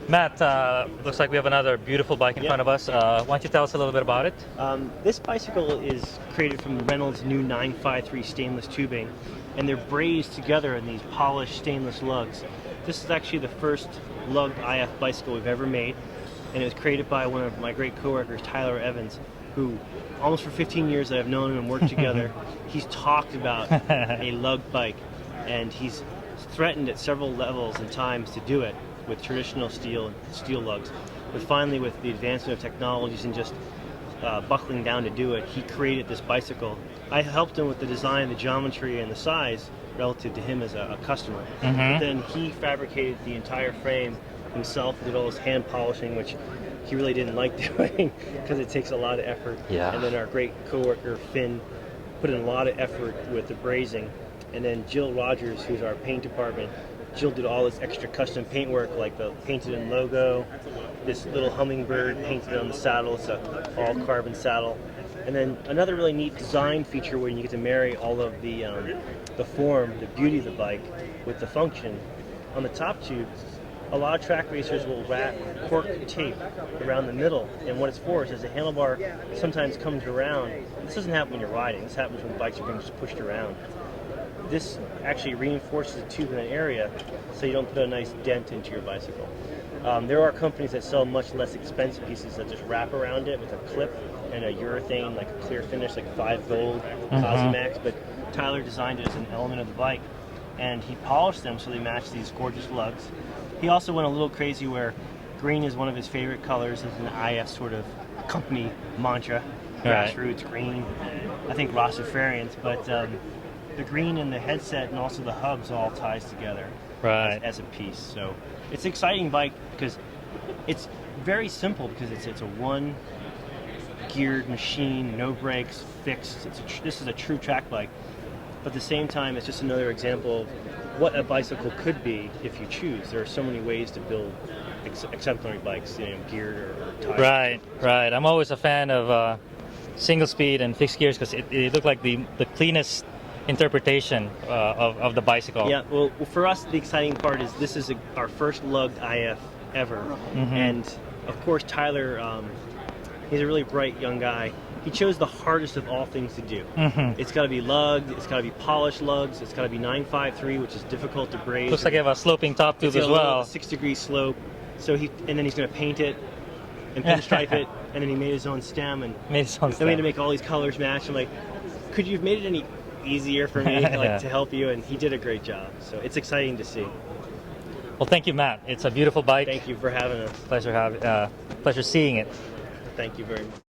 Matt, looks like we have another beautiful bike in front of us. Why don't you tell us a little bit about it? This bicycle is created from Reynolds' new 953 stainless tubing, and they're brazed together in these polished stainless lugs. This is actually the first lugged IF bicycle we've ever made, and it was created by one of my great coworkers, Tyler Evans, who almost for 15 years that I've known him and worked together, he's talked about a lugged bike, and he's threatened at several levels and times to do it with traditional steel lugs. But finally, with the advancement of technologies and just buckling down to do it, he created this bicycle. I helped him with the design, the geometry, and the size relative to him as a customer. But then he fabricated the entire frame himself, did all his hand polishing, which he really didn't like doing because it takes a lot of effort. Yeah. And then our great coworker Finn put in a lot of effort with the brazing. And then Jill Rogers, who's our paint department, Jill did all this extra custom paint work, like the painted in logo, this little hummingbird painted on the saddle. It's an all carbon saddle. And then another really neat design feature where you get to marry all of the form, the beauty of the bike with the function. On the top tube, a lot of track racers will wrap cork tape around the middle, and what it's for is as the handlebar sometimes comes around. This doesn't happen when you're riding, this happens when bikes are being just pushed around. This actually reinforces the tube in that area so you don't put a nice dent into your bicycle. There are companies that sell much less expensive pieces that just wrap around it with a clip and a urethane, like a clear finish, like 5 Gold, Cosimax, but Tyler designed it as an element of the bike, and he polished them so they match these gorgeous lugs. He also went a little crazy where green is one of his favorite colors, as an IF sort of company mantra, grassroots green, I think Rastafarians, but the green in the headset and also the hubs all ties together as a piece. So it's an exciting bike because it's very simple, because it's a one geared machine, no brakes, fixed. This is a true track bike, but at the same time it's just another example of what a bicycle could be if you choose. There are so many ways to build exemplary bikes, geared or tied. Right. I'm always a fan of single speed and fixed gears because it looked like the cleanest interpretation of the bicycle. Yeah, well, for us, the exciting part is this is our first lugged IF ever. And of course, Tyler, he's a really bright young guy. He chose the hardest of all things to do. It's got to be lugged, it's got to be polished lugs, it's got to be 953, which is difficult to braze. Looks like you have a sloping top tube as well. 6-degree slope. So and then he's going to paint it and pinstripe it, and then he made his own stem, and then we had to make all these colors match. I'm like, could you have made it any easier for me to help you? And he did a great job. So it's exciting to see. Well, thank you, Matt. It's a beautiful bike. Thank you for having us. Pleasure seeing it. Thank you very much.